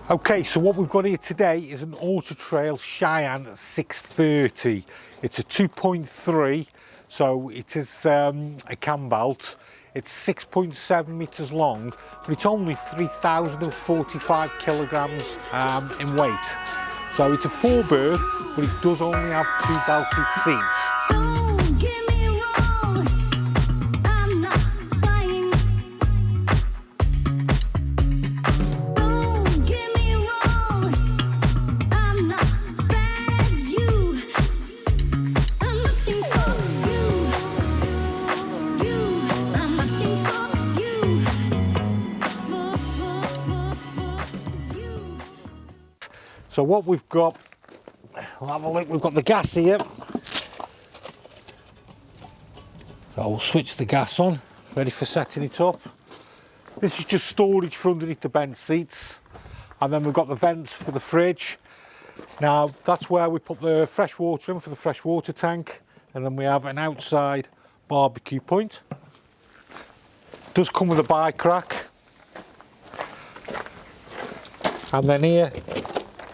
Okay, so what we've got here today is an AutoTrail Cheyenne 630. It's a 2.3, so it is a cam belt. It's 6.7 metres long, but it's only 3,045 kilograms in weight. So it's a 4-berth, but it does only have 2 belted seats. So what we've got, we'll have a look, we've got the gas here. So we'll switch the gas on, ready for setting it up. This is just storage for underneath the bench seats. And then we've got the vents for the fridge. Now that's where we put the fresh water in for the fresh water tank. And then we have an outside barbecue point. It does come with a bike rack. And then here,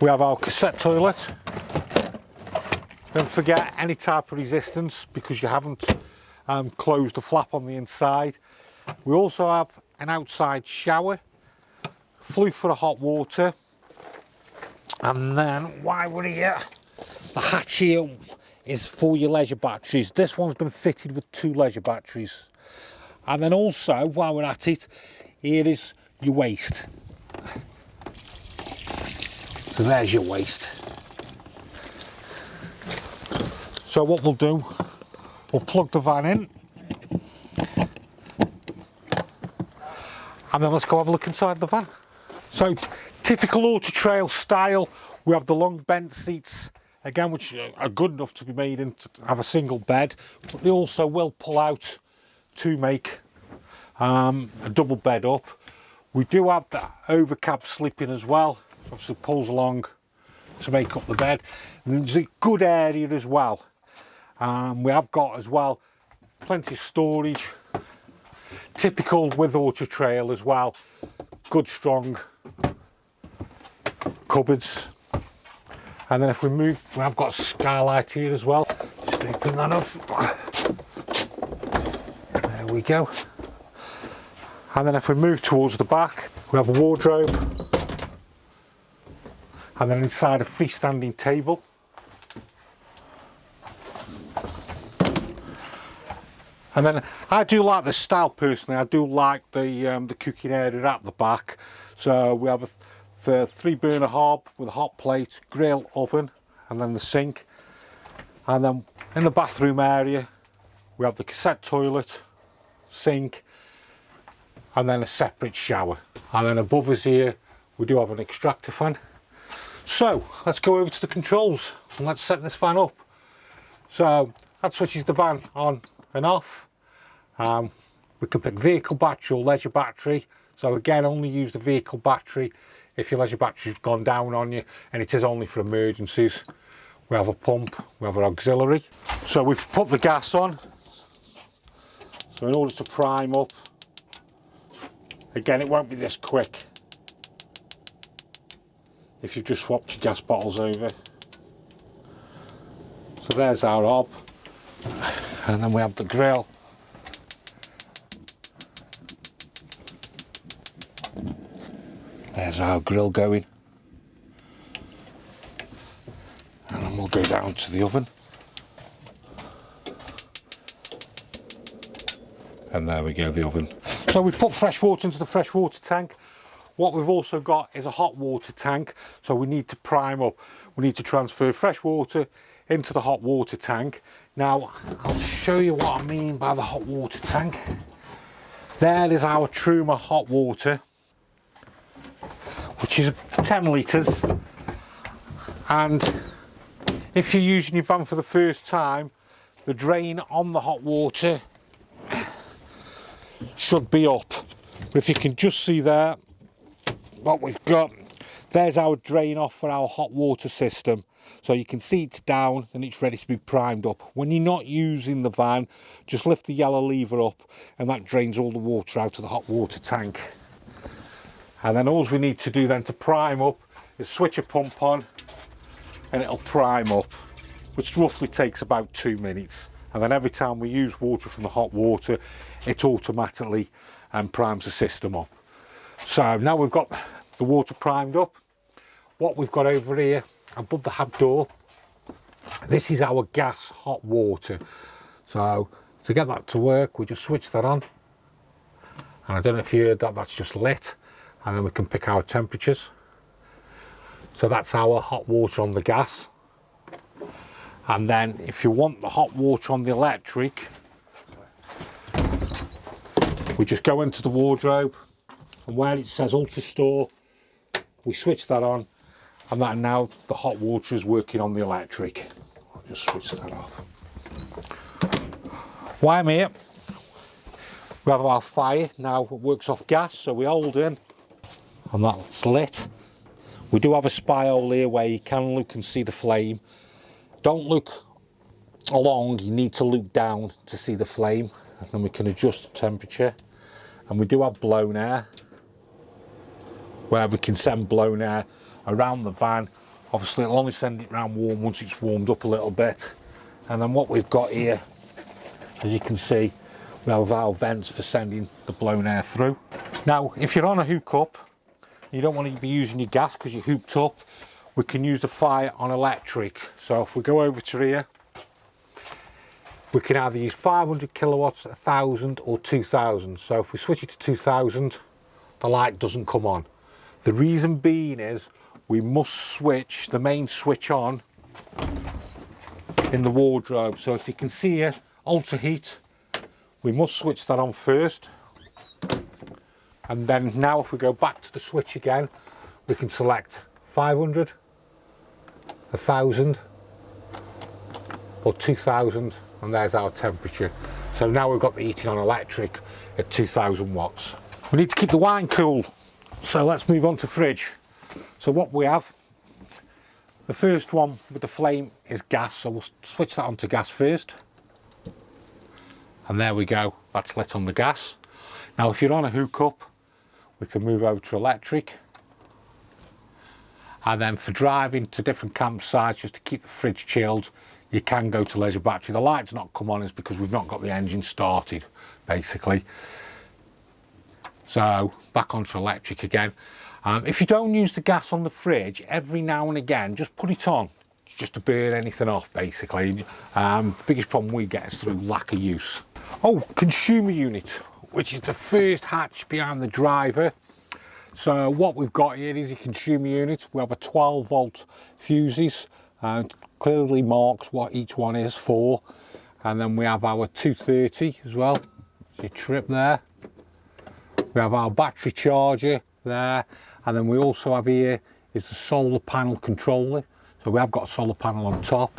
we have our cassette toilet. Don't forget any type of resistance because you haven't closed the flap on the inside. We also have an outside shower, flue for the hot water, and then while we're here, the hatch here is for your leisure batteries. This one's been fitted with 2 leisure batteries. And then also, while we're at it, here is your waste. So there's your waste. So what we'll do, we'll plug the van in. And then let's go have a look inside the van. So typical AutoTrail style, we have the long bench seats, again, which are good enough to be made into have a single bed, but they also will pull out to make a double bed up. We do have the overcab sleeping as well. Obviously pulls along to make up the bed, and there's a good area as well. We have got as well plenty of storage, typical with AutoTrail as well. Good strong cupboards. And then if we move, we have got a skylight here as well. Just open that up. There we go. And then if we move towards the back, we have a wardrobe. And then inside a freestanding table. And then I do like the style personally. I do like the cooking area at the back. So we have the 3-burner hob with a hot plate, grill, oven, and then the sink. And then in the bathroom area, we have the cassette toilet, sink, and then a separate shower. And then above us here, we do have an extractor fan. So let's go over to the controls and let's set this van up. So that switches the van on and off. We can pick vehicle battery or leisure battery. So again, only use the vehicle battery if your leisure battery's gone down on you, and it is only for emergencies. We have a pump, we have our auxiliary. So we've put the gas on. So in order to prime up, again, it won't be this quick if you've just swapped your gas bottles over. So there's our hob, and then we have the grill. There's our grill going. And then we'll go down to the oven. And there we go, the oven. So we put fresh water into the fresh water tank. What we've also got is a hot water tank, so we need to prime up. We need to transfer fresh water into the hot water tank. Now, I'll show you what I mean by the hot water tank. There is our Truma hot water, which is 10 litres. And if you're using your van for the first time, the drain on the hot water should be up. But if you can just see there, what we've got, there's our drain off for our hot water system. So you can see it's down and it's ready to be primed up. When you're not using the van, just lift the yellow lever up and that drains all the water out of the hot water tank. And then all we need to do then to prime up is switch a pump on and it'll prime up, which roughly takes about 2 minutes. And then every time we use water from the hot water, it automatically primes the system up. So now we've got the water primed up. What we've got over here above the hab door, this is our gas hot water. So to get that to work, we just switch that on. And I don't know if you heard that, that's just lit. And then we can pick our temperatures. So that's our hot water on the gas. And then if you want the hot water on the electric, we just go into the wardrobe, and where it says Ultra Store, we switch that on, and that now the hot water is working on the electric. I'll just switch that off. While I'm here, we have our fire. Now it works off gas, so we hold in, and that's lit. We do have a spy hole here where you can look and see the flame. Don't look along, you need to look down to see the flame, and then we can adjust the temperature. And we do have blown air, where we can send blown air around the van. Obviously it'll only send it around warm once it's warmed up a little bit. And then what we've got here, as you can see, we have our vents for sending the blown air through. Now if you're on a hookup, you don't want to be using your gas because you're hooked up, we can use the fire on electric. So if we go over to here, we can either use 500 kilowatts, 1000 or 2000. So if we switch it to 2000, the light doesn't come on. The reason being is we must switch the main switch on in the wardrobe. So if you can see here, ultra heat, we must switch that on first. And then now if we go back to the switch again, we can select 500, 1000 or 2000, and there's our temperature. So now we've got the heating on electric at 2000 watts. We need to keep the wine cool, so let's move on to fridge. So what we have, the first one with the flame is gas, so we'll switch that on to gas first. And there we go, that's lit on the gas. Now if you're on a hookup, we can move over to electric. And then for driving to different campsites, just to keep the fridge chilled, you can go to leisure battery. The light's not come on is because we've not got the engine started, basically. So back onto electric again. If you don't use the gas on the fridge, every now and again, just put it on, just to burn anything off, basically. The biggest problem we get is through lack of use. Oh, consumer unit, which is the first hatch behind the driver. So what we've got here is a consumer unit. We have a 12 volt fuses, clearly marks what each one is for. And then we have our 230 as well, it's your trip there. We have our battery charger there. And then we also have here is the solar panel controller. So we have got a solar panel on top.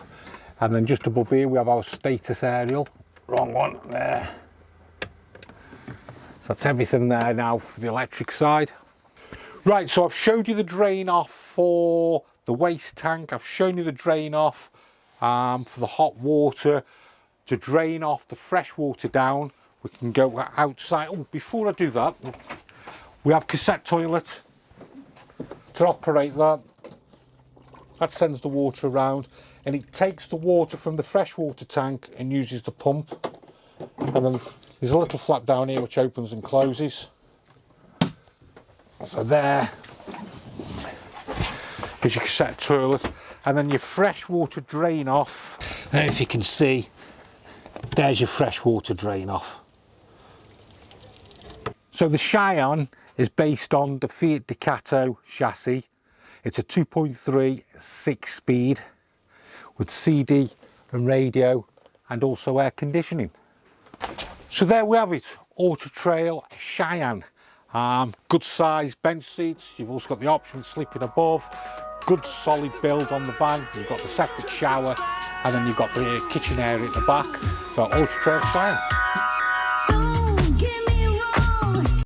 And then just above here we have our status aerial. Wrong one there. So that's everything there now for the electric side. Right, so I've showed you the drain off for the waste tank. I've shown you the drain off for the hot water. To drain off the fresh water down, we can go outside. Oh, before I do that, we have cassette toilets to operate that. That sends the water around, and it takes the water from the freshwater tank and uses the pump. And then there's a little flap down here which opens and closes. So there is your cassette toilet, and then your freshwater drain off. There, if you can see, there's your freshwater drain off. So the Cheyenne is based on the Fiat Ducato chassis. It's a 2.3 6-speed with CD and radio and also air conditioning. So there we have it, AutoTrail Cheyenne. Good size bench seats. You've also got the option of sleeping above. Good solid build on the van. You've got the separate shower, and then you've got the kitchen area at the back. So AutoTrail Cheyenne.